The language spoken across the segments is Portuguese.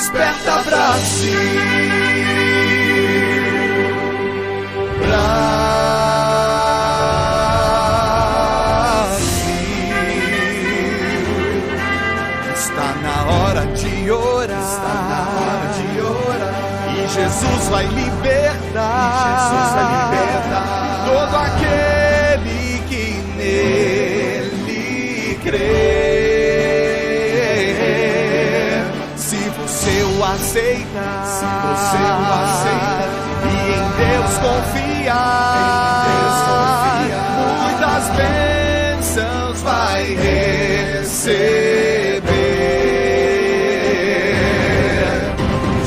Desperta, Brasil, está na hora de orar, e Jesus vai libertar, todo aquele que nele crê. Se você o aceita, e em Deus confiar, muitas bênçãos vai receber.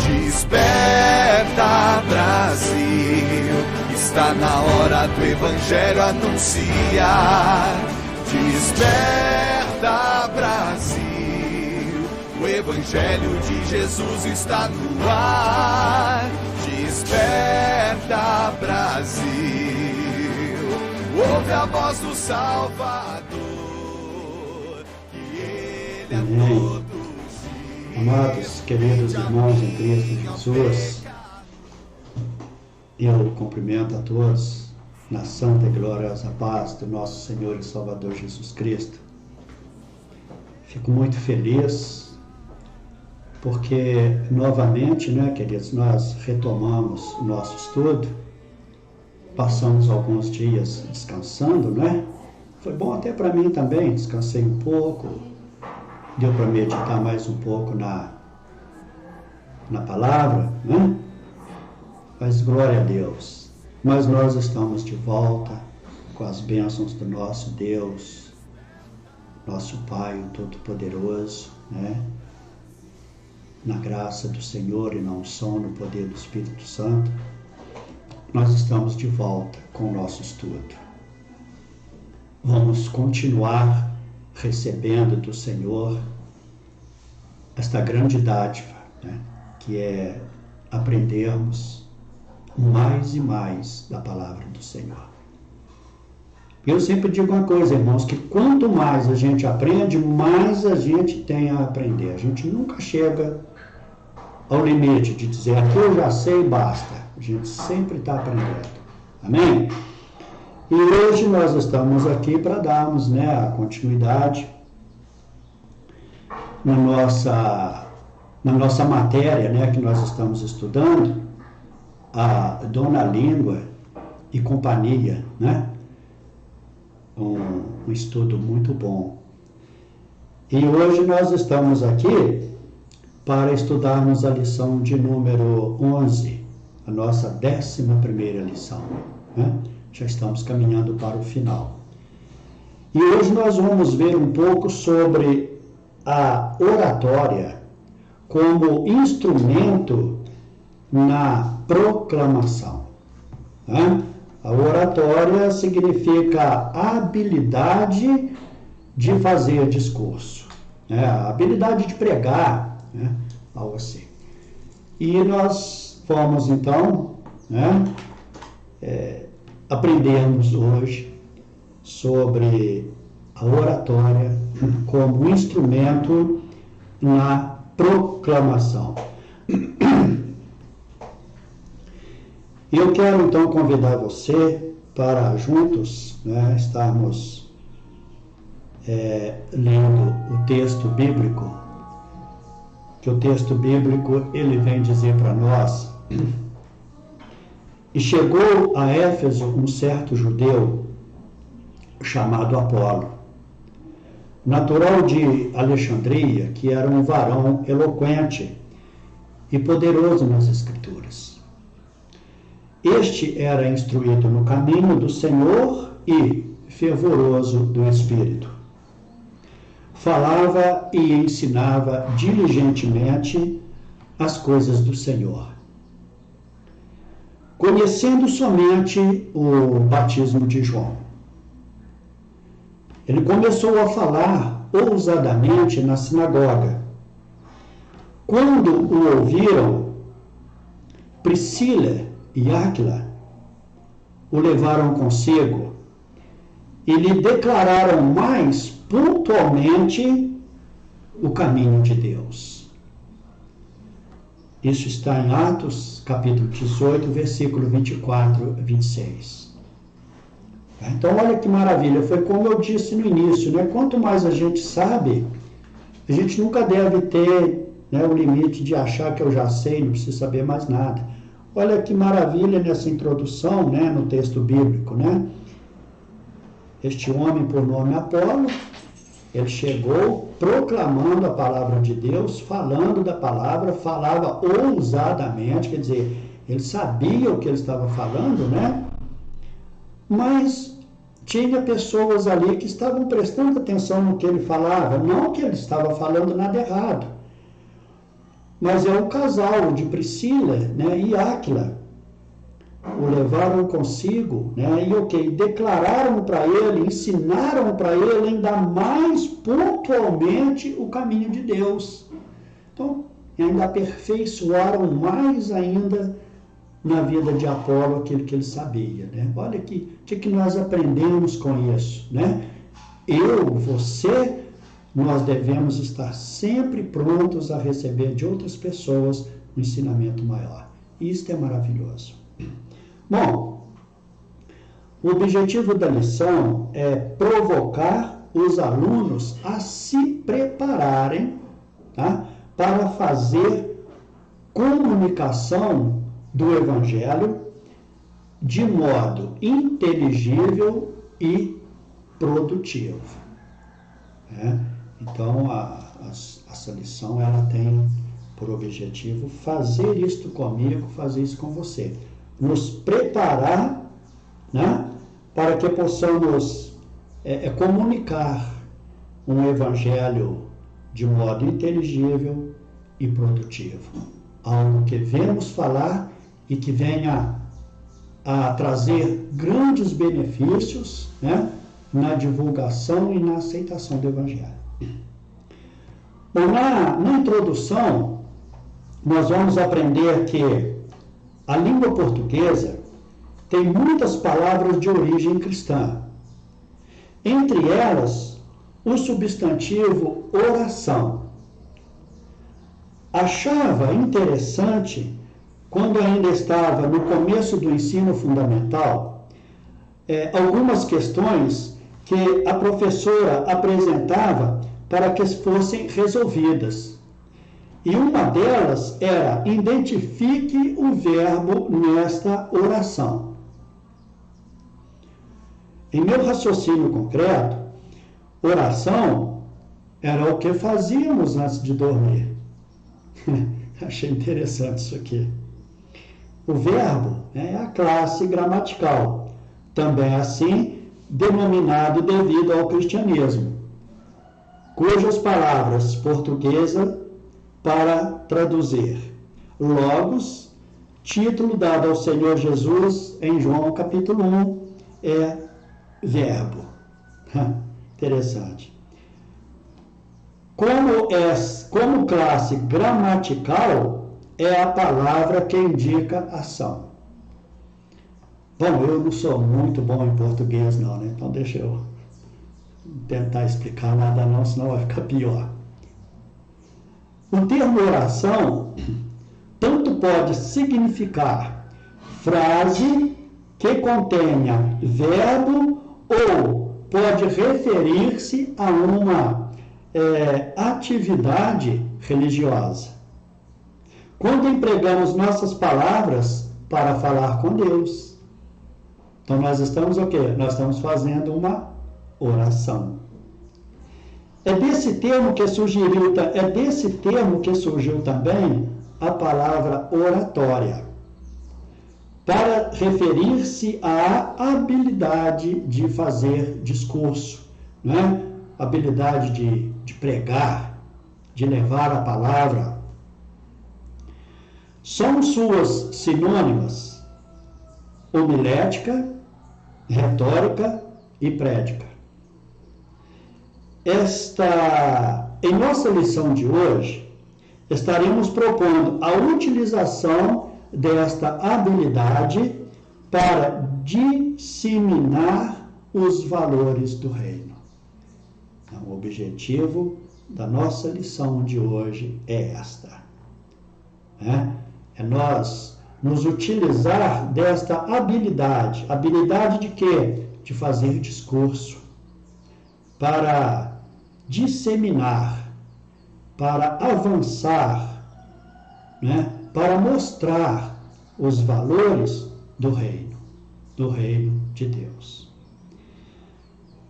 Desperta, Brasil, está na hora do Evangelho anunciar. Desperta, Brasil, o Evangelho de Jesus está no ar. Desperta, Brasil, ouve a voz do Salvador, que Ele é todos dias. Amados, queridos irmãos em Cristo Jesus, eu cumprimento a todos na santa e gloriosa paz do nosso Senhor e Salvador Jesus Cristo. Fico muito feliz porque novamente, queridos, nós retomamos o nosso estudo, passamos alguns dias descansando, Foi bom até para mim também, descansei um pouco, deu para meditar mais um pouco na palavra, Mas glória a Deus, mas nós estamos de volta com as bênçãos do nosso Deus, nosso Pai, o Todo-Poderoso, na graça do Senhor e na unção, no poder do Espírito Santo, nós estamos de volta com o nosso estudo. Vamos continuar recebendo do Senhor esta grande dádiva, que é aprendermos mais e mais da palavra do Senhor. Eu sempre digo uma coisa, irmãos, que quanto mais a gente aprende, mais a gente tem a aprender. A gente nunca chega ao limite de dizer, aqui eu já sei e basta. A gente sempre está aprendendo. Amém? E hoje nós estamos aqui para darmos a continuidade na nossa matéria que nós estamos estudando, a Dona Língua e Companhia, um estudo muito bom. E hoje nós estamos aqui para estudarmos a lição de número 11, a nossa 11ª lição. Já estamos caminhando para o final. E hoje nós vamos ver um pouco sobre a oratória como instrumento na proclamação. A oratória significa a habilidade de fazer discurso, a habilidade de pregar, algo assim. E nós vamos então aprendermos hoje sobre a oratória como instrumento na proclamação. Eu quero então convidar você para juntos estarmos lendo o texto bíblico, que o texto bíblico ele vem dizer para nós: e chegou a Éfeso um certo judeu chamado Apolo, natural de Alexandria, que era um varão eloquente e poderoso nas Escrituras. Este era instruído no caminho do Senhor e fervoroso do Espírito. Falava e ensinava diligentemente as coisas do Senhor, conhecendo somente o batismo de João. Ele começou a falar ousadamente na sinagoga. Quando o ouviram, Priscila e Áquila o levaram consigo e lhe declararam mais pontualmente o caminho de Deus. Isso está em Atos, capítulo 18, versículo 24 e 26. Então, olha que maravilha, foi como eu disse no início, né? Quanto mais a gente sabe, a gente nunca deve ter, né, o limite de achar que eu já sei, não preciso saber mais nada. Olha que maravilha nessa introdução, né, no texto bíblico, né? Este homem por nome Apolo, ele chegou proclamando a palavra de Deus, falando da palavra, falava ousadamente, quer dizer, ele sabia o que ele estava falando, né? Mas tinha pessoas ali que estavam prestando atenção no que ele falava, não que ele estava falando nada errado. Mas é um casal de Priscila, né, e Áquila. O levaram consigo, né, e declararam para ele, ensinaram para ele ainda mais pontualmente o caminho de Deus. Então, ainda aperfeiçoaram mais ainda na vida de Apolo aquilo que ele sabia, né? Olha que nós aprendemos com isso, né? Você, nós devemos estar sempre prontos a receber de outras pessoas um ensinamento maior. Isto é maravilhoso. Bom, o objetivo da lição é provocar os alunos a se prepararem, tá, para fazer comunicação do Evangelho de modo inteligível e produtivo. Então, essa lição ela tem por objetivo fazer isto comigo, fazer isso com você. Nos preparar, né, para que possamos comunicar um Evangelho de modo inteligível e produtivo. Algo que venhamos falar e que venha a trazer grandes benefícios, né, na divulgação e na aceitação do Evangelho. Bom, na introdução, nós vamos aprender que a língua portuguesa tem muitas palavras de origem cristã. Entre elas, o substantivo oração. Achava interessante, quando ainda estava no começo do ensino fundamental, algumas questões que a professora apresentava para que fossem resolvidas. E uma delas era: identifique o verbo nesta oração. Em meu raciocínio concreto, oração era o que fazíamos antes de dormir. Achei interessante isso aqui. O verbo é a classe gramatical, também assim denominado devido ao cristianismo, cujas palavras portuguesas para traduzir. Logos, título dado ao Senhor Jesus em João capítulo 1, é verbo. Interessante. Como classe gramatical, é a palavra que indica ação. Bom, eu não sou muito bom em português não, né? Então deixa eu tentar explicar nada não, senão vai ficar pior. O termo oração tanto pode significar frase que contenha verbo ou pode referir-se a uma atividade religiosa. Quando empregamos nossas palavras para falar com Deus, então nós estamos o quê? Nós estamos fazendo uma oração. É desse termo que surgiu também a palavra oratória, para referir-se à habilidade de fazer discurso, né? Habilidade de pregar, de levar a palavra. São suas sinônimas homilética, retórica e prédica. Em nossa lição de hoje, estaremos propondo a utilização desta habilidade para disseminar os valores do reino. Então, o objetivo da nossa lição de hoje é esta. né? É nós nos utilizar desta habilidade. Habilidade de quê? De fazer discurso, para disseminar, para avançar, né? Para mostrar os valores do reino de Deus.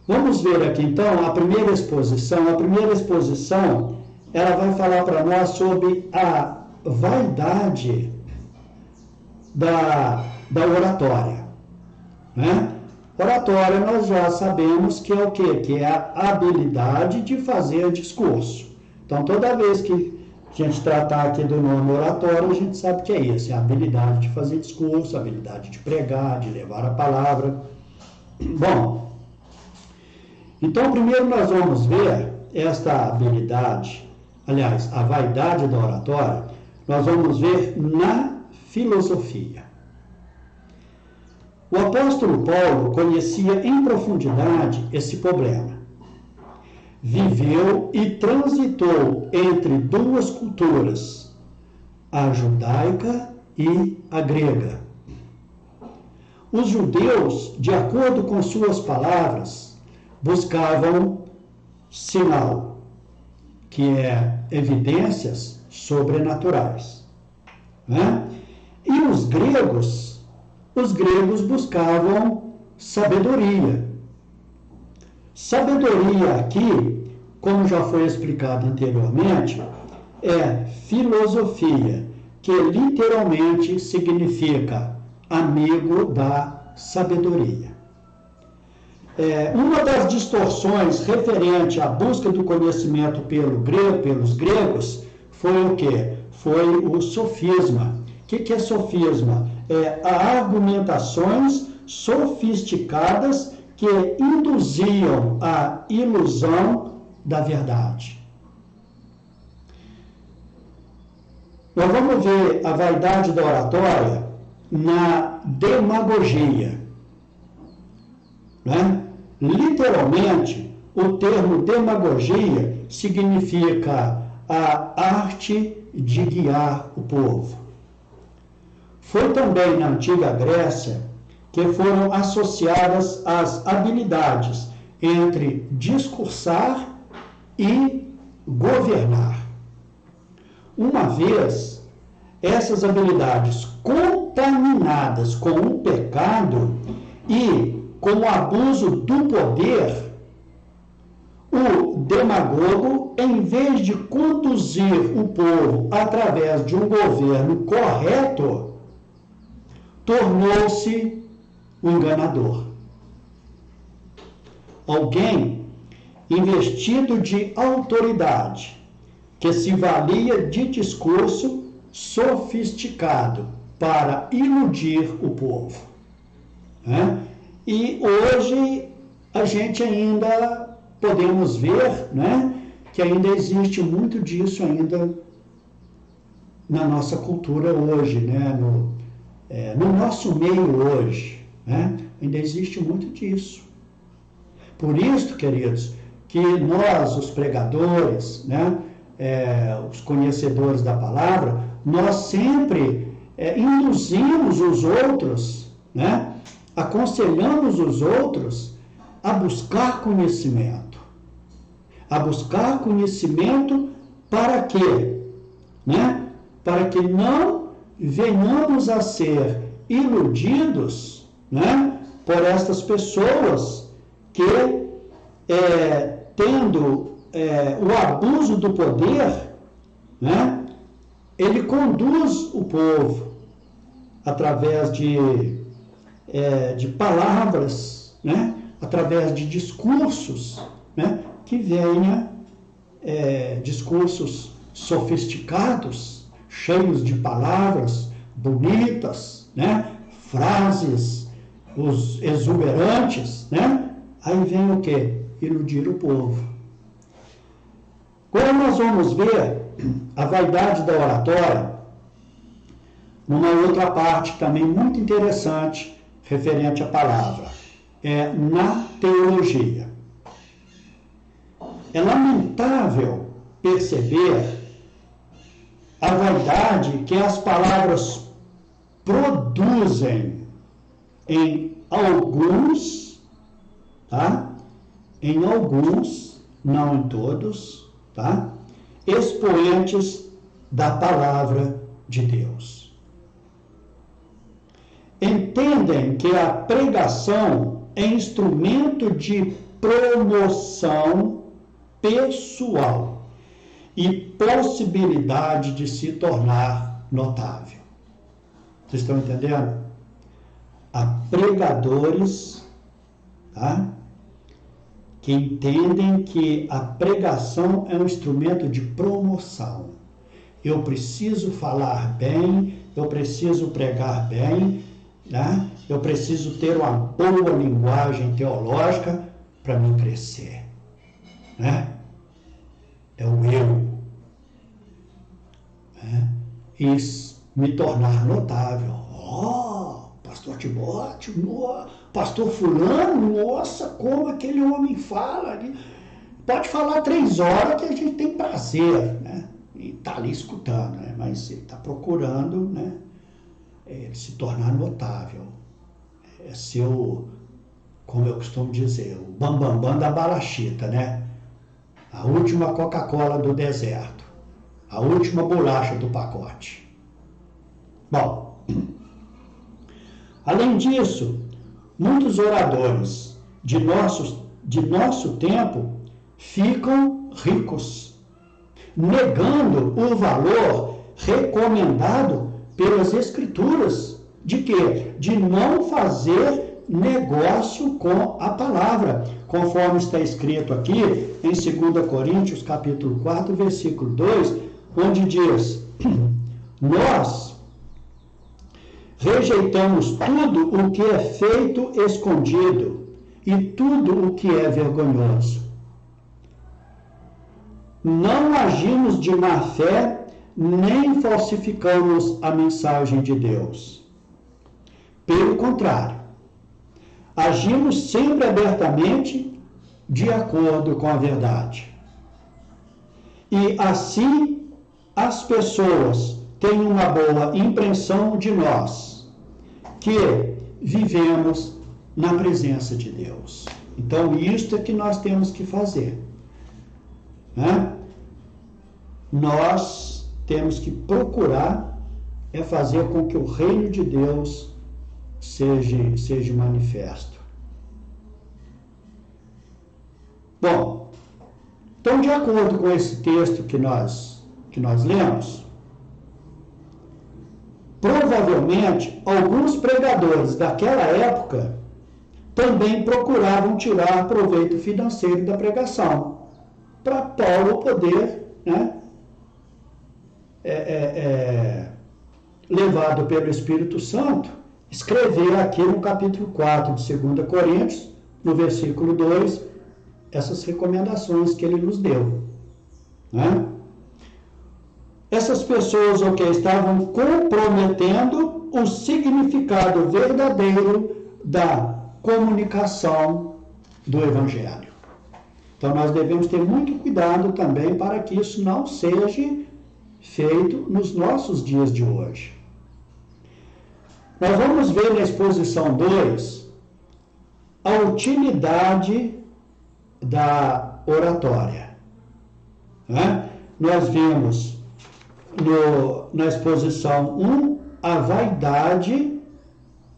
Vamos ver aqui então a primeira exposição. A primeira exposição, ela vai falar para nós sobre a vaidade da oratória, né? Oratória nós já sabemos que é o quê? Que é a habilidade de fazer discurso. Então, toda vez que a gente tratar aqui do nome oratório, a gente sabe que é isso, é a habilidade de fazer discurso, a habilidade de pregar, de levar a palavra. Bom, então primeiro nós vamos ver esta habilidade, aliás, a vaidade da oratória, nós vamos ver na filosofia. O apóstolo Paulo conhecia em profundidade esse problema. Viveu e transitou entre duas culturas, a judaica e a grega. Os judeus, de acordo com suas palavras, buscavam sinal, que é evidências sobrenaturais, né? E os gregos buscavam sabedoria. Sabedoria aqui, como já foi explicado anteriormente, é filosofia, que literalmente significa amigo da sabedoria. Uma das distorções referente à busca do conhecimento pelos gregos foi o quê? Foi o sofisma. O que é sofisma? Argumentações sofisticadas que induziam a ilusão da verdade. Nós vamos ver a vaidade da oratória na demagogia, né? Literalmente, o termo demagogia significa a arte de guiar o povo. Foi também na antiga Grécia que foram associadas as habilidades entre discursar e governar. Uma vez essas habilidades contaminadas com o pecado e com o abuso do poder, o demagogo, em vez de conduzir o povo através de um governo correto, tornou-se um enganador. Alguém investido de autoridade, que se valia de discurso sofisticado para iludir o povo, né? E hoje a gente ainda podemos ver, né, que ainda existe muito disso ainda na nossa cultura hoje, né, no nosso meio hoje, né, ainda existe muito disso. Por isso, queridos, que nós, os pregadores, né, os conhecedores da palavra, nós sempre induzimos os outros, né, aconselhamos os outros a buscar conhecimento. A buscar conhecimento para quê? Né? Para que não venhamos a ser iludidos, né, por estas pessoas que, tendo o abuso do poder, né, ele conduz o povo através de palavras, né, através de discursos, né, que venha discursos sofisticados, cheios de palavras bonitas, né, frases exuberantes, né? Aí vem o quê? Iludir o povo. Agora nós vamos ver a vaidade da oratória numa outra parte também muito interessante referente à palavra, na teologia. É lamentável perceber A vaidade que as palavras produzem em alguns, tá? Em alguns, não em todos, tá? Expoentes da palavra de Deus. Entendem que a pregação é instrumento de promoção pessoal e possibilidade de se tornar notável. Vocês estão entendendo? Há pregadores, tá? Que entendem que a pregação é um instrumento de promoção. Eu preciso falar bem, eu preciso pregar bem, né? Eu preciso ter uma boa linguagem teológica para me crescer, né? É o eu, né? E me tornar notável. Pastor Timóteo, pastor fulano, nossa, como aquele homem fala. Pode falar 3 horas que a gente tem prazer, né? E está ali escutando, né? Mas ele está procurando, né? Se tornar notável. É seu, como eu costumo dizer, o bambambam da balachita, né? A última Coca-Cola do deserto. A última bolacha do pacote. Bom, além disso, muitos oradores de nosso tempo ficam ricos, negando o valor recomendado pelas Escrituras de quê? De não fazer negócio com a palavra, conforme está escrito aqui em 2 Coríntios, capítulo 4, versículo 2, onde diz: nós rejeitamos tudo o que é feito escondido e tudo o que é vergonhoso. Não agimos de má fé, nem falsificamos a mensagem de Deus. Pelo contrário, agimos sempre abertamente de acordo com a verdade. E assim as pessoas têm uma boa impressão de nós, que vivemos na presença de Deus. Então, isto é que nós temos que fazer, né? Nós temos que procurar fazer com que o reino de Deus seja manifesto. Bom, então, de acordo com esse texto que nós lemos, provavelmente alguns pregadores daquela época também procuravam tirar proveito financeiro da pregação, para Paulo poder, né, levado pelo Espírito Santo, escrever aqui no capítulo 4 de 2 Coríntios, no versículo 2, essas recomendações que ele nos deu, né? Essas pessoas estavam comprometendo o significado verdadeiro da comunicação do Evangelho. Então, nós devemos ter muito cuidado também para que isso não seja feito nos nossos dias de hoje. Nós vamos ver na exposição 2 a utilidade da oratória, né? Nós vimos na exposição 1 a vaidade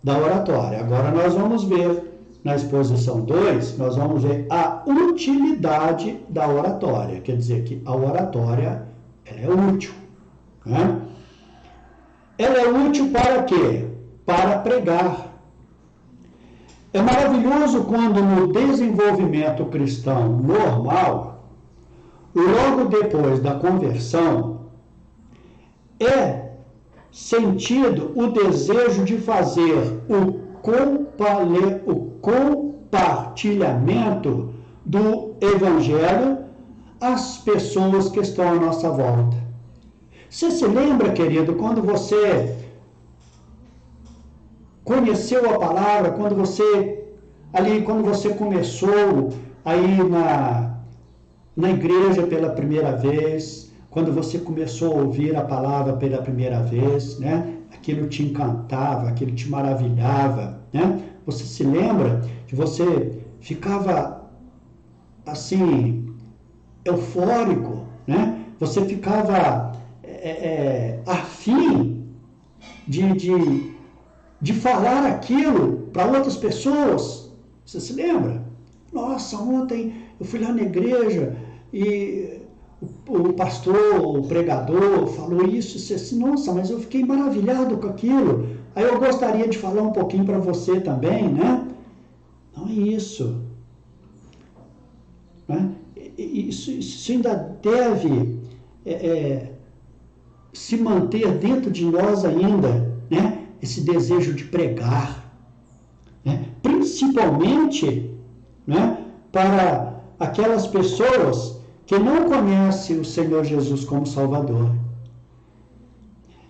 da oratória. Agora nós vamos ver na exposição 2, nós vamos ver a utilidade da oratória. Quer dizer que a oratória ela é útil, né? Ela é útil para quê? Para pregar. É maravilhoso quando no desenvolvimento cristão normal, logo depois da conversão, é sentido o desejo de fazer o compartilhamento do Evangelho às pessoas que estão à nossa volta. Você se lembra, querido, quando você conheceu a palavra, quando você começou aí na igreja pela primeira vez, quando você começou a ouvir a palavra pela primeira vez, né? Aquilo te encantava, aquilo te maravilhava, né? Você se lembra que você ficava assim, eufórico, né? Você ficava afim de falar aquilo para outras pessoas. Você se lembra? Nossa, ontem eu fui lá na igreja e o pastor, o pregador falou isso, e assim, nossa, mas eu fiquei maravilhado com aquilo. Aí eu gostaria de falar um pouquinho para você também, né? Não é isso. Né? Isso ainda deve se manter dentro de nós ainda, né? Esse desejo de pregar, né? Principalmente, né? Para aquelas pessoas que não conhecem o Senhor Jesus como Salvador.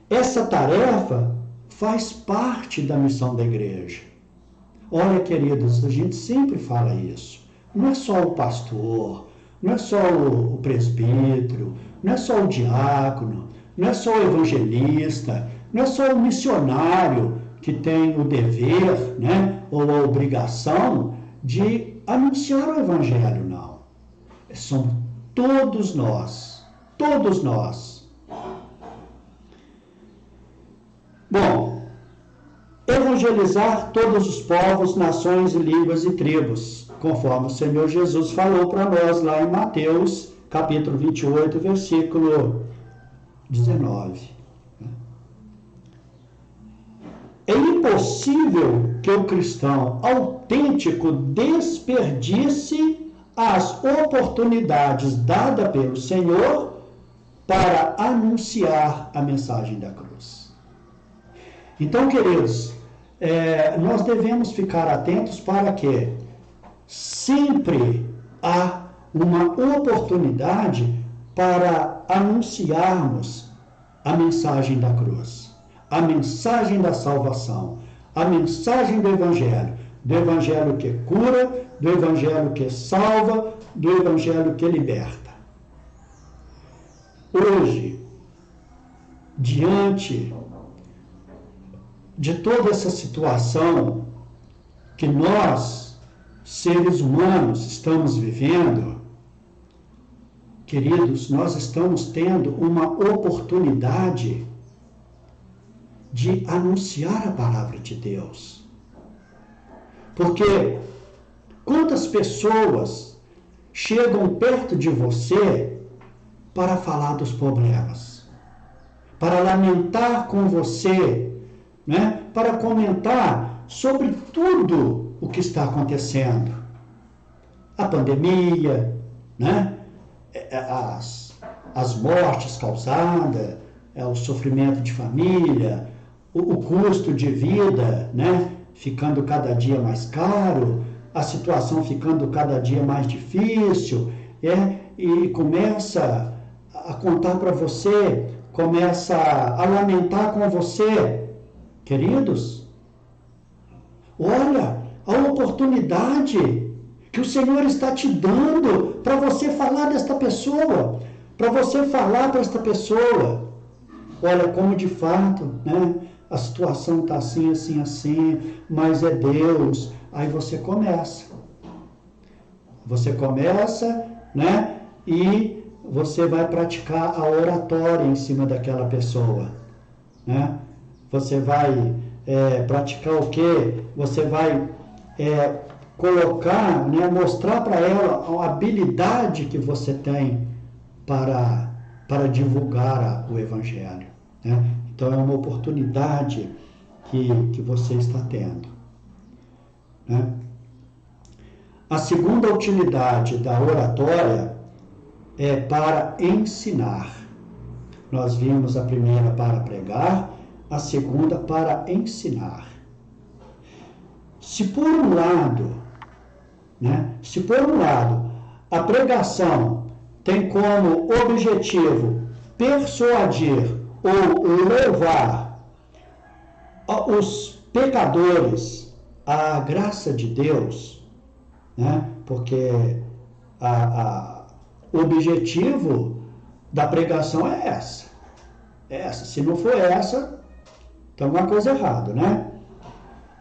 Essa tarefa faz parte da missão da igreja. Olha, queridos, a gente sempre fala isso. Não é só o pastor, não é só o presbítero, não é só o diácono, não é só o evangelista, não é só o missionário que tem o dever, né, ou a obrigação de anunciar o evangelho, não. Somos todos nós, todos nós. Bom, evangelizar todos os povos, nações, línguas e tribos, conforme o Senhor Jesus falou para nós lá em Mateus, capítulo 28, versículo 19. É impossível que o cristão autêntico desperdice as oportunidades dadas pelo Senhor para anunciar a mensagem da cruz. Então, queridos, nós devemos ficar atentos para que sempre há uma oportunidade para anunciarmos a mensagem da cruz, a mensagem da salvação, a mensagem do evangelho que cura, do evangelho que salva, do evangelho que liberta. Hoje, diante de toda essa situação que nós, seres humanos, estamos vivendo, queridos, nós estamos tendo uma oportunidade de anunciar a palavra de Deus. Porque quantas pessoas chegam perto de você para falar dos problemas, para lamentar com você, né? Para comentar sobre tudo o que está acontecendo. A pandemia, né? As mortes causadas, o sofrimento de família, o custo de vida, né? Ficando cada dia mais caro, a situação ficando cada dia mais difícil, e começa a contar para você, começa a lamentar com você. Queridos, olha a oportunidade que o Senhor está te dando para você falar desta pessoa, para você falar para esta pessoa. Olha como de fato, né? A situação está assim, assim, assim, mas é Deus. Aí você começa, né? E você vai praticar a oratória em cima daquela pessoa, né? Você vai praticar o quê? Você vai colocar, né? Mostrar para ela a habilidade que você tem para divulgar o Evangelho, né? Então, é uma oportunidade que você está tendo, né? A segunda utilidade da oratória é para ensinar. Nós vimos a primeira para pregar, a segunda para ensinar. Se por um lado, a pregação tem como objetivo persuadir ou levar os pecadores à graça de Deus, né? Porque o objetivo da pregação é essa. Se não for essa, tem alguma coisa errada, né?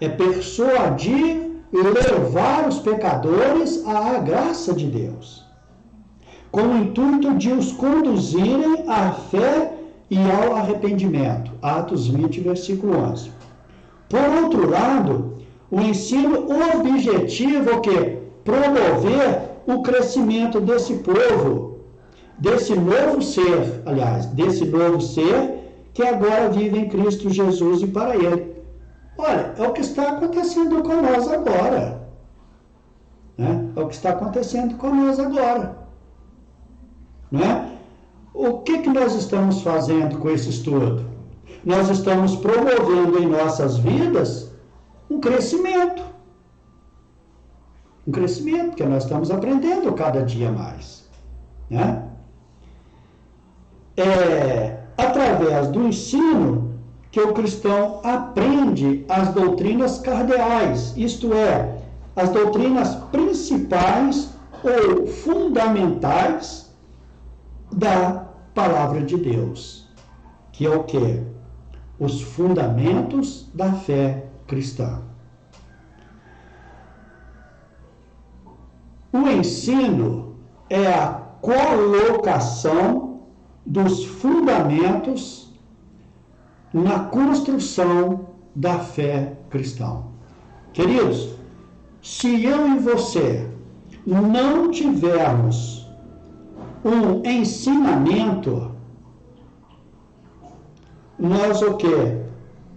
É persuadir e levar os pecadores à graça de Deus, com o intuito de os conduzirem à fé e ao arrependimento. Atos 20, versículo 11. Por outro lado, o ensino objetivo é o quê? Promover o crescimento desse povo, desse novo ser, que agora vive em Cristo Jesus e para Ele. Olha, é o que está acontecendo com nós agora. Né? É o que está acontecendo com nós agora. Né? O que nós estamos fazendo com esse estudo? Nós estamos promovendo em nossas vidas um crescimento. Um crescimento, que nós estamos aprendendo cada dia mais. Né? É através do ensino que o cristão aprende as doutrinas cardeais, isto é, as doutrinas principais ou fundamentais da palavra de Deus, que é o quê? Os fundamentos da fé cristã. O ensino é a colocação dos fundamentos na construção da fé cristã. Queridos, se eu e você não tivermos um ensinamento, nós o quê?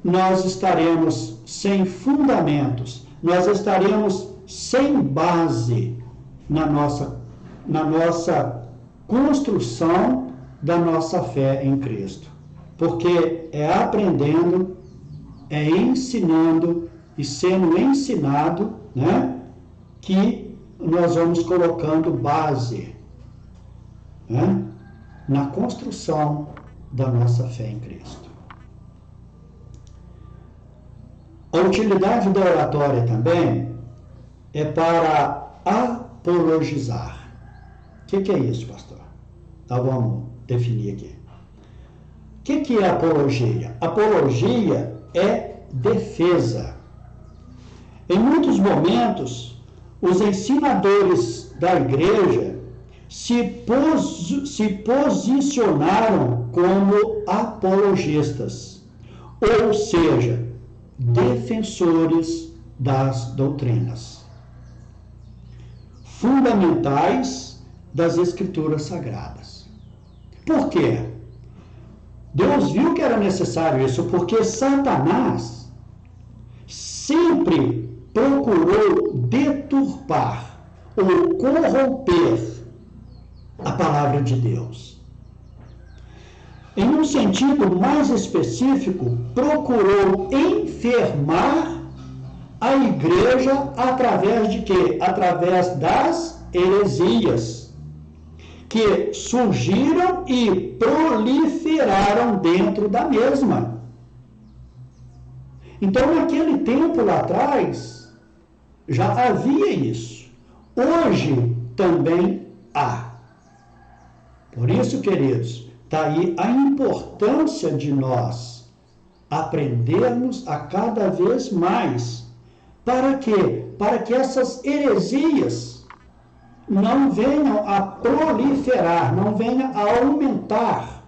Nós estaremos sem fundamentos, nós estaremos sem base na nossa construção da nossa fé em Cristo. Porque é aprendendo, é ensinando e sendo ensinado, né, que nós vamos colocando base, né, na construção da nossa fé em Cristo. A utilidade da oratória também é para apologizar. O que é isso, pastor? Então vamos definir aqui. O que é apologia? Apologia é defesa. Em muitos momentos, os ensinadores da igreja se posicionaram como apologistas, ou seja, defensores das doutrinas fundamentais das Escrituras Sagradas. Por quê? Deus viu que era necessário isso, porque Satanás sempre procurou deturpar ou corromper a palavra de Deus. Em um sentido mais específico, procurou enfermar a igreja através de quê? Através das heresias que surgiram e proliferaram dentro da mesma. Então, naquele tempo lá atrás, já havia isso. Hoje também há. Por isso, queridos, está aí a importância de nós aprendermos a cada vez mais. Para quê? Para que essas heresias não venham a proliferar, não venham a aumentar,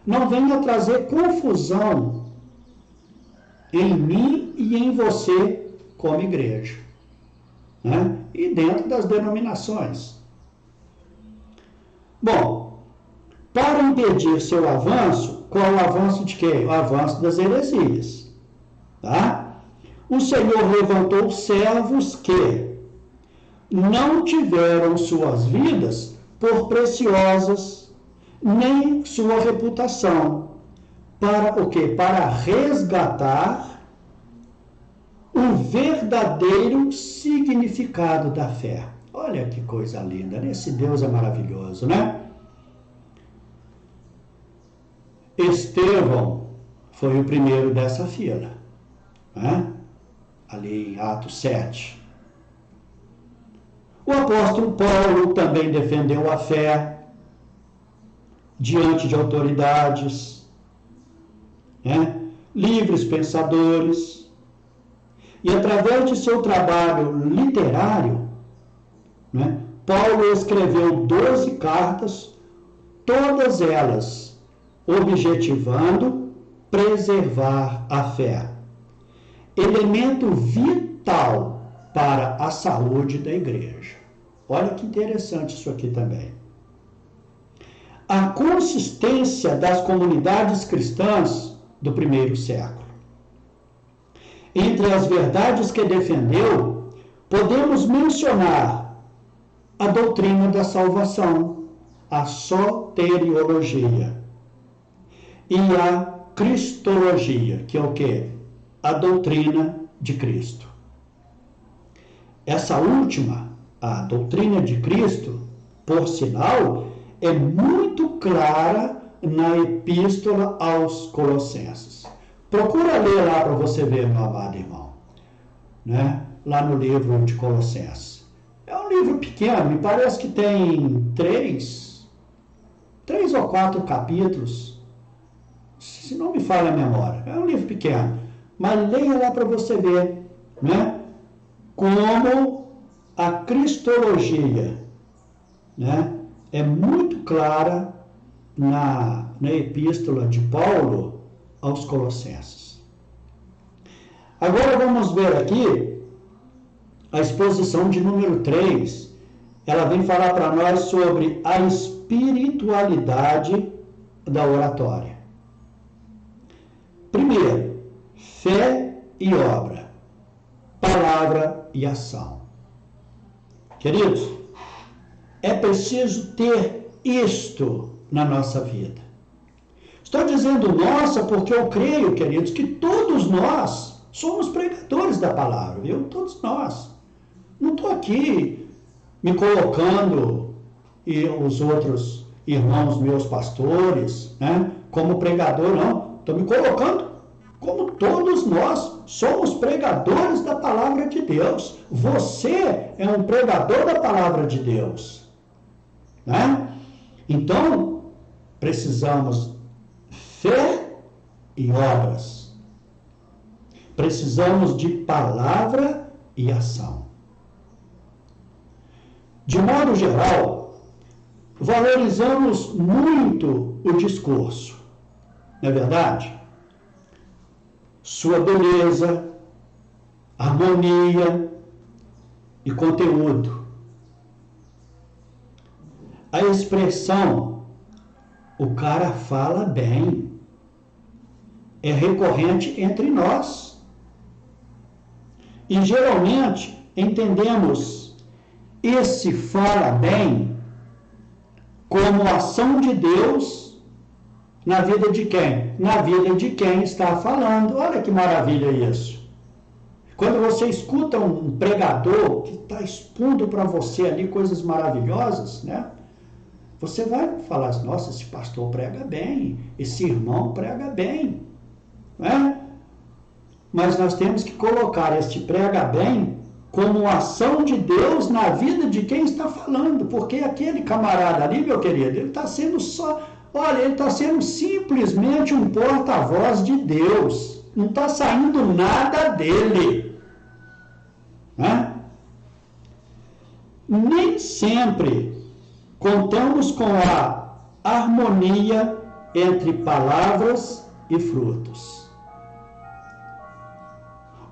não venham a trazer confusão em mim e em você como igreja, né? E dentro das denominações. Bom, para impedir seu avanço, qual o avanço de quê? O avanço das heresias, tá? O Senhor levantou servos que não tiveram suas vidas por preciosas, nem sua reputação, para o quê? Para resgatar o verdadeiro significado da fé. Olha que coisa linda, né? Esse Deus é maravilhoso, né? Estevão foi o primeiro dessa fila, né? Ali em Atos 7. O apóstolo Paulo também defendeu a fé. diante de autoridades, né? Livres pensadores. E através de seu trabalho literário, né, Paulo escreveu 12 cartas, todas elas objetivando preservar a fé, elemento vital para a saúde da igreja. Olha que interessante isso aqui também. A consistência das comunidades cristãs do primeiro século. Entre as verdades que defendeu, podemos mencionar a doutrina da salvação, a soteriologia, e a cristologia, que é o quê? A doutrina de Cristo. Essa última, a doutrina de Cristo, por sinal, é muito clara na epístola aos Colossenses. Procura ler lá para você ver, meu amado irmão, né? Lá no livro de Colossenses. É um livro pequeno, me parece que tem três ou quatro capítulos, se não me falha a memória. É um livro pequeno, mas leia lá para você ver, né? Como a cristologia, né, é muito clara na epístola de Paulo aos Colossenses. Agora vamos ver aqui a exposição de número 3. Ela vem falar para nós sobre a espiritualidade da oratória. Primeiro, fé e obra, palavra e ação. Queridos, é preciso ter isto na nossa vida. Estou dizendo nossa porque eu creio, queridos, que todos nós somos pregadores da palavra, viu? Todos nós. Não estou aqui me colocando e os outros irmãos meus pastores, né, como pregador, não. Estou me colocando como todos nós somos pregadores da palavra de Deus. Você é um pregador da palavra de Deus, né? Então, precisamos fé e obras. Precisamos de palavra e ação. De modo geral, valorizamos muito o discurso, não é verdade? Sua beleza, harmonia e conteúdo. A expressão, o cara fala bem, é recorrente entre nós. E geralmente entendemos esse fala bem como ação de Deus na vida de quem? Na vida de quem está falando. Olha que maravilha isso. Quando você escuta um pregador que está expondo para você ali coisas maravilhosas, né? Você vai falar assim, nossa, esse pastor prega bem, esse irmão prega bem, né? Mas nós temos que colocar este prega bem como ação de Deus na vida de quem está falando, porque aquele camarada ali, meu querido, ele está sendo ele está sendo simplesmente um porta-voz de Deus, não está saindo nada dele, né? Nem sempre contamos com a harmonia entre palavras e frutos.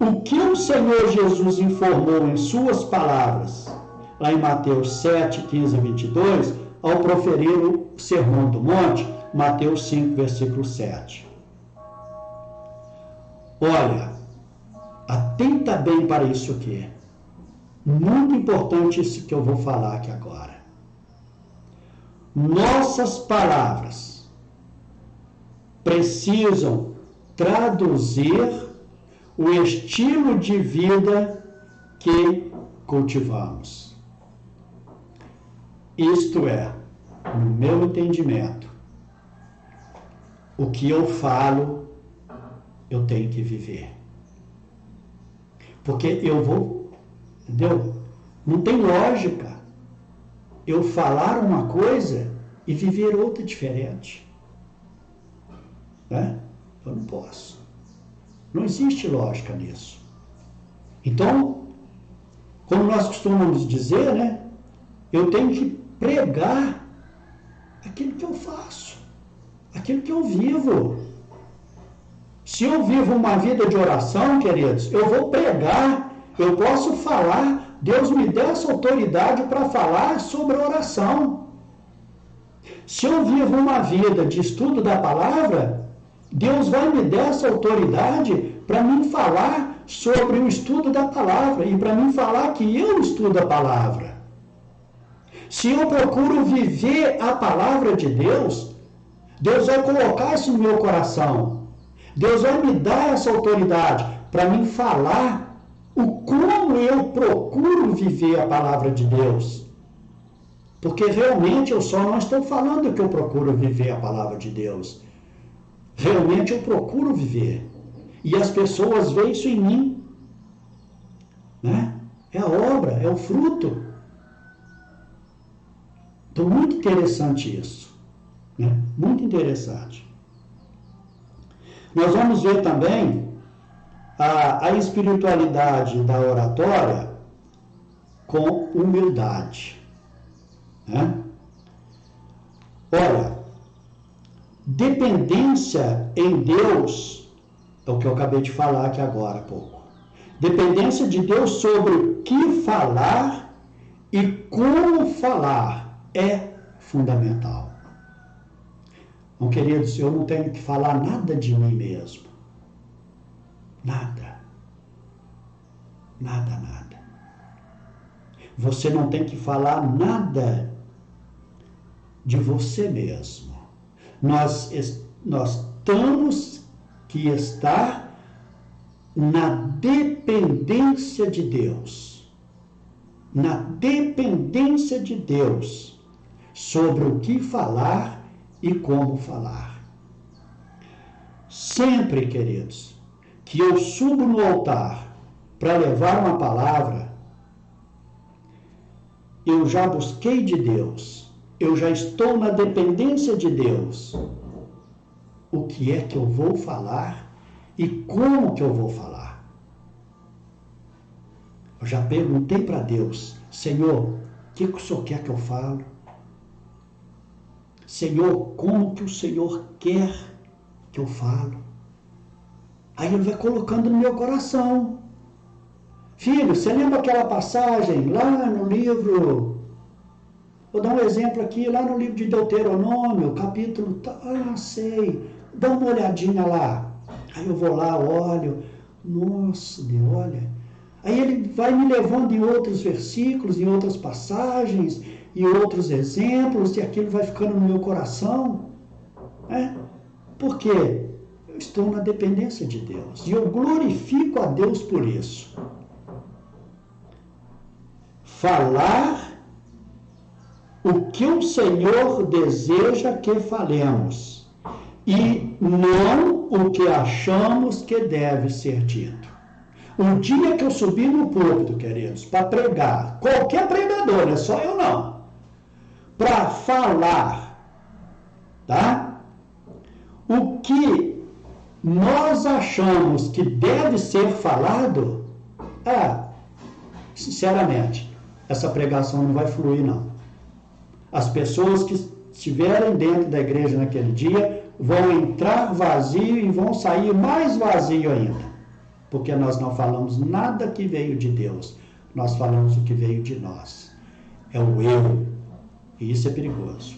O que o Senhor Jesus informou em suas palavras, lá em Mateus 7, 15 e 22, ao proferir o Sermão do Monte, Mateus 5, versículo 7. Olha, atenta bem para isso aqui. Muito importante isso que eu vou falar aqui agora. Nossas palavras precisam traduzir o estilo de vida que cultivamos. Isto é, no meu entendimento, o que eu falo, eu tenho que viver. Porque eu vou, entendeu? Não tem lógica eu falar uma coisa e viver outra diferente. Né? Eu não posso. Não existe lógica nisso. Então, como nós costumamos dizer, né? Eu tenho que pregar aquilo que eu faço, aquilo que eu vivo. Se eu vivo uma vida de oração, queridos, eu vou pregar, eu posso falar, Deus me deu essa autoridade para falar sobre oração. Se eu vivo uma vida de estudo da palavra, Deus vai me dar essa autoridade para mim falar sobre o estudo da palavra e para mim falar que eu estudo a palavra. Se eu procuro viver a palavra de Deus, Deus vai colocar isso no meu coração. Deus vai me dar essa autoridade para mim falar o como eu procuro viver a palavra de Deus. Porque realmente eu só não estou falando que eu procuro viver a palavra de Deus. Realmente eu procuro viver. E as pessoas veem isso em mim. Né? É a obra, é o fruto. Então, muito interessante isso. Né? Muito interessante. Nós vamos ver também a espiritualidade da oratória com humildade. Né? Olha, dependência em Deus, é o que eu acabei de falar aqui agora há pouco. Dependência de Deus sobre o que falar e como falar é fundamental. Então, queridos, eu não tenho que falar nada de mim mesmo. Nada. Nada, nada. Você não tem que falar nada de você mesmo. Nós temos que estar na dependência de Deus. Na dependência de Deus sobre o que falar e como falar. Sempre, queridos, que eu subo no altar para levar uma palavra, eu já busquei de Deus, eu já estou na dependência de Deus. O que é que eu vou falar e como que eu vou falar? Eu já perguntei para Deus, Senhor, o que o Senhor quer que eu falo? Senhor, como que o Senhor quer que eu falo? Aí Ele vai colocando no meu coração. Filho, você lembra aquela passagem lá no livro, vou dar um exemplo aqui, lá no livro de Deuteronômio, capítulo, sei, dá uma olhadinha lá. Aí eu vou lá, olho, nossa, Deus, olha. Aí Ele vai me levando em outros versículos, em outras passagens, e outros exemplos, e aquilo vai ficando no meu coração. Né? Por quê? Eu estou na dependência de Deus. E eu glorifico a Deus por isso. Falar o que o Senhor deseja que falemos. E não o que achamos que deve ser dito. Um dia que eu subi no púlpito, queridos, para pregar, qualquer pregador, não é só eu não, para falar, tá? O que nós achamos que deve ser falado, sinceramente, essa pregação não vai fluir, não. As pessoas que estiverem dentro da igreja naquele dia vão entrar vazio e vão sair mais vazio ainda. Porque nós não falamos nada que veio de Deus. Nós falamos o que veio de nós. É o eu. E isso é perigoso.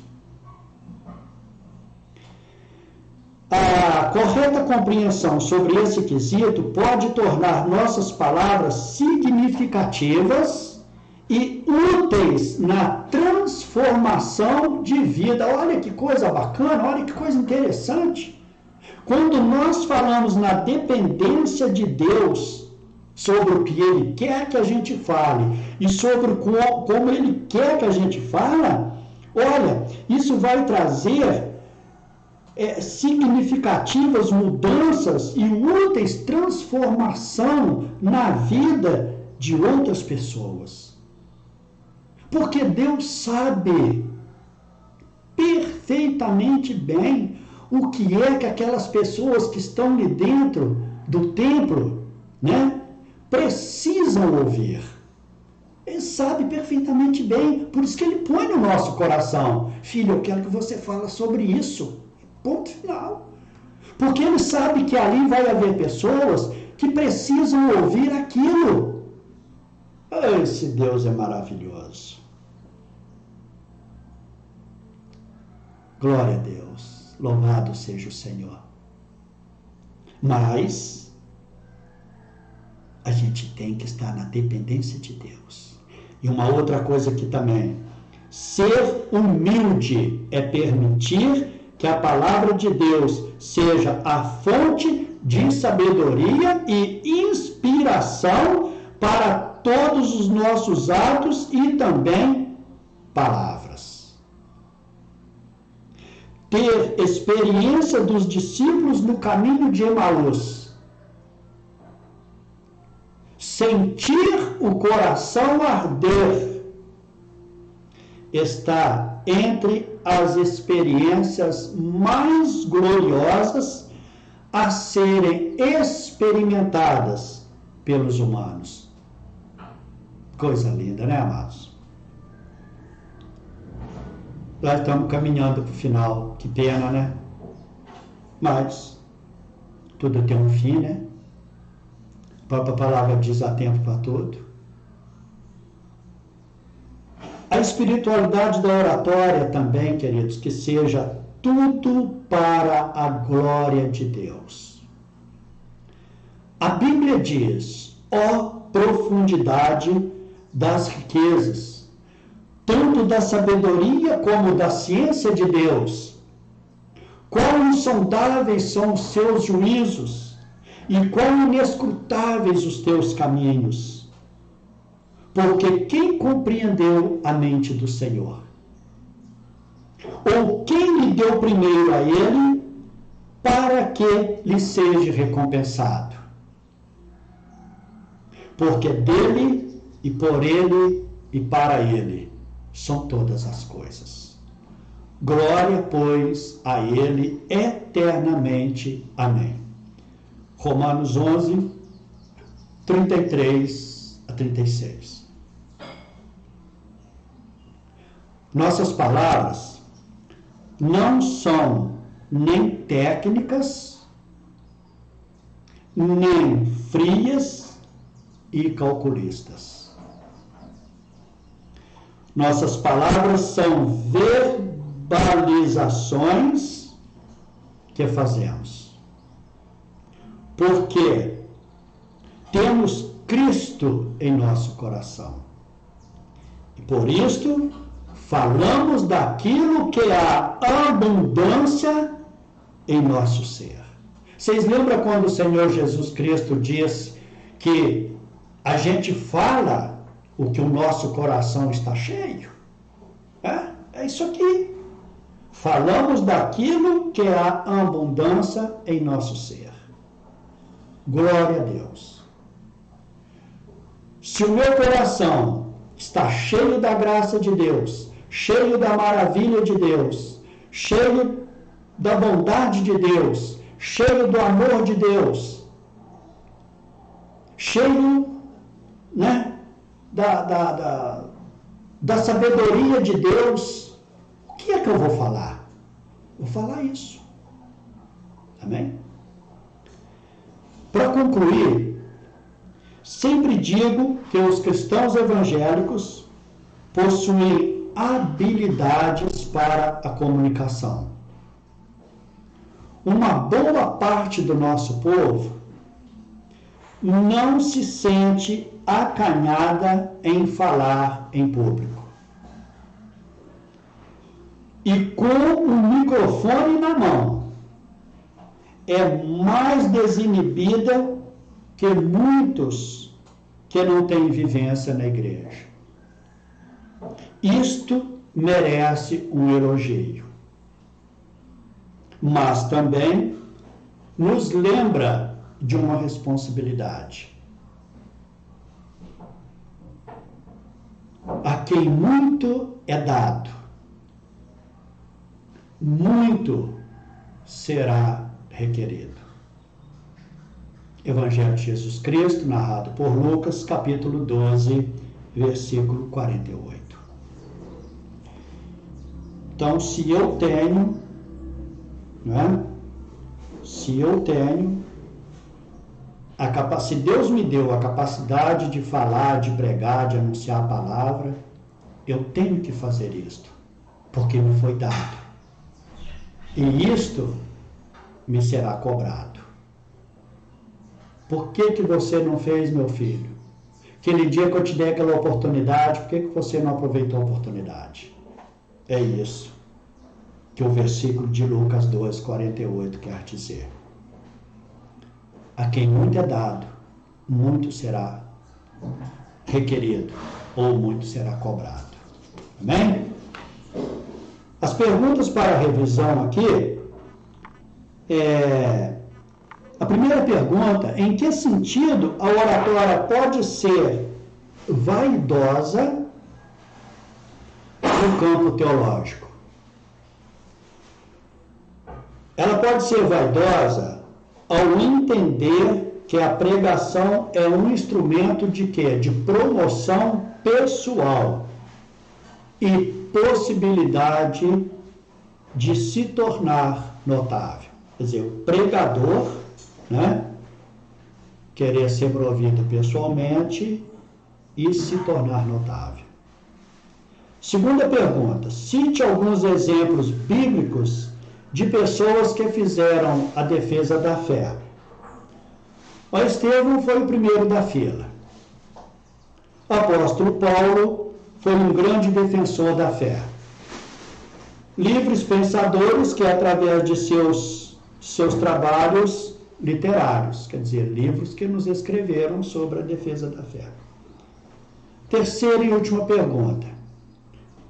A correta compreensão sobre esse quesito pode tornar nossas palavras significativas e úteis na transformação de vida. Olha que coisa bacana, olha que coisa interessante. Quando nós falamos na dependência de Deus sobre o que Ele quer que a gente fale e sobre como Ele quer que a gente fala, olha, isso vai trazer significativas mudanças e úteis transformação na vida de outras pessoas. Porque Deus sabe perfeitamente perfeitamente bem o que é que aquelas pessoas que estão ali dentro do templo, né, precisam ouvir. Ele sabe perfeitamente bem, por isso que ele põe no nosso coração: filho, eu quero que você fale sobre isso. Ponto final. Porque ele sabe que ali vai haver pessoas que precisam ouvir aquilo. Esse Deus é maravilhoso. Glória a Deus. Louvado seja o Senhor. Mas a gente tem que estar na dependência de Deus. E uma outra coisa aqui também: ser humilde é permitir que a palavra de Deus seja a fonte de sabedoria e inspiração para todos os nossos atos e também palavras. Ter experiência dos discípulos no caminho de Emaús. Sentir o coração arder está entre as experiências mais gloriosas a serem experimentadas pelos humanos. Coisa linda, né, amados? Nós estamos caminhando para o final. Que pena, né? Mas tudo tem um fim, né? A própria palavra diz: há tempo para tudo. A espiritualidade da oratória também, queridos, que seja tudo para a glória de Deus. A Bíblia diz: ó profundidade das riquezas, tanto da sabedoria como da ciência de Deus. Quão insondáveis são os seus juízos e quão inescrutáveis os teus caminhos. Porque quem compreendeu a mente do Senhor? Ou quem lhe deu primeiro a ele, para que lhe seja recompensado? Porque dele, e por ele, e para ele, são todas as coisas. Glória, pois, a ele eternamente. Amém. Romanos 11, 33 a 36. Nossas palavras não são nem técnicas, nem frias e calculistas. Nossas palavras são verbalizações que fazemos. Porque temos Cristo em nosso coração. E por isto falamos daquilo que há abundância em nosso ser. Vocês lembram quando o Senhor Jesus Cristo disse que a gente fala o que o nosso coração está cheio? É isso aqui. Falamos daquilo que há abundância em nosso ser. Glória a Deus. Se o meu coração está cheio da graça de Deus, cheio da maravilha de Deus, cheio da bondade de Deus, cheio do amor de Deus, cheio, né, da sabedoria de Deus, o que é que eu vou falar? Vou falar isso. Amém? Para concluir, sempre digo que os cristãos evangélicos possuem habilidades para a comunicação. Uma boa parte do nosso povo não se sente acanhada em falar em público. E com o microfone na mão, é mais desinibida que muitos que não têm vivência na igreja. Isto merece um elogio. Mas também nos lembra de uma responsabilidade. A quem muito é dado, muito será requerido. Evangelho de Jesus Cristo, narrado por Lucas, capítulo 12, versículo 48. Então, se eu tenho, se Deus me deu a capacidade de falar, de pregar, de anunciar a palavra, eu tenho que fazer isto, porque me foi dado. E isto me será cobrado. Por que você não fez, meu filho? Aquele dia que eu te dei aquela oportunidade, por que você não aproveitou a oportunidade? É isso que o versículo de Lucas 2, 48 quer dizer. A quem muito é dado, muito será requerido, ou muito será cobrado. Amém? As perguntas para a revisão aqui a primeira pergunta: em que sentido a oratória pode ser vaidosa no campo teológico? Ela pode ser vaidosa ao entender que a pregação é um instrumento de quê? De promoção pessoal e possibilidade de se tornar notável. Quer dizer, o pregador, querer ser promovido pessoalmente e se tornar notável. Segunda pergunta: cite alguns exemplos bíblicos de pessoas que fizeram a defesa da fé. O Estevão foi o primeiro da fila. O apóstolo Paulo foi um grande defensor da fé. Livres pensadores que, através de seus trabalhos literários, quer dizer, livros que nos escreveram sobre a defesa da fé. Terceira e última pergunta: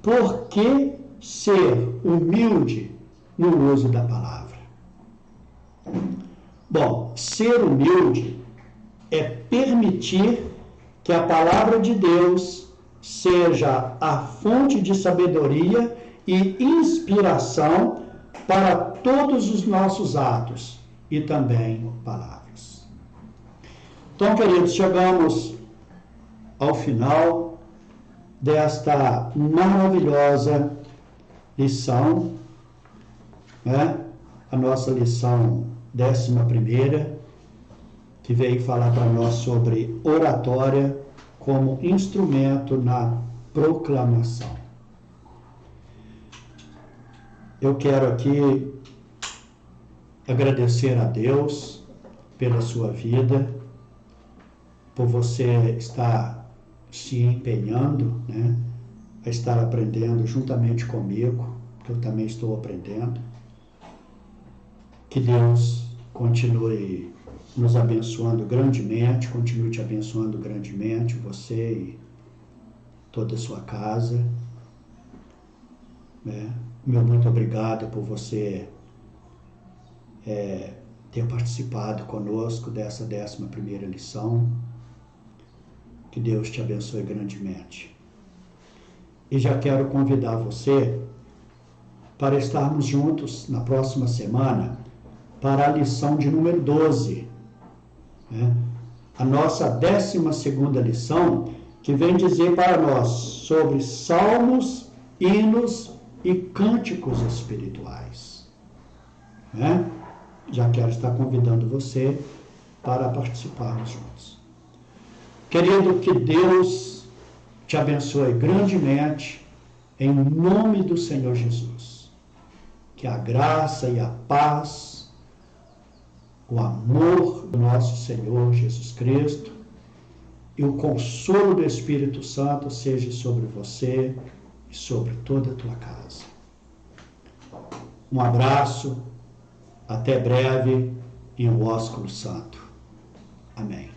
por que ser humilde no uso da palavra? Bom, ser humilde é permitir que a palavra de Deus seja a fonte de sabedoria e inspiração para todos os nossos atos e também palavras. Então, queridos, chegamos ao final desta maravilhosa lição, a nossa lição 11ª, que veio falar para nós sobre oratória como instrumento na proclamação. Eu quero aqui agradecer a Deus pela sua vida, por você estar se empenhando, a estar aprendendo juntamente comigo, que eu também estou aprendendo. Que Deus continue nos abençoando grandemente, continue te abençoando grandemente, você e toda a sua casa. Meu muito obrigado por você ter participado conosco dessa 11ª lição. Que Deus te abençoe grandemente. E já quero convidar você para estarmos juntos na próxima semana para a lição de número 12. A nossa 12ª lição, que vem dizer para nós sobre salmos, hinos e cânticos espirituais. Já quero estar convidando você para participarmos juntos. Querido, que Deus te abençoe grandemente, em nome do Senhor Jesus. Que a graça e a paz, o amor do nosso Senhor Jesus Cristo e o consolo do Espírito Santo seja sobre você e sobre toda a tua casa. Um abraço, até breve, em um ósculo santo. Amém.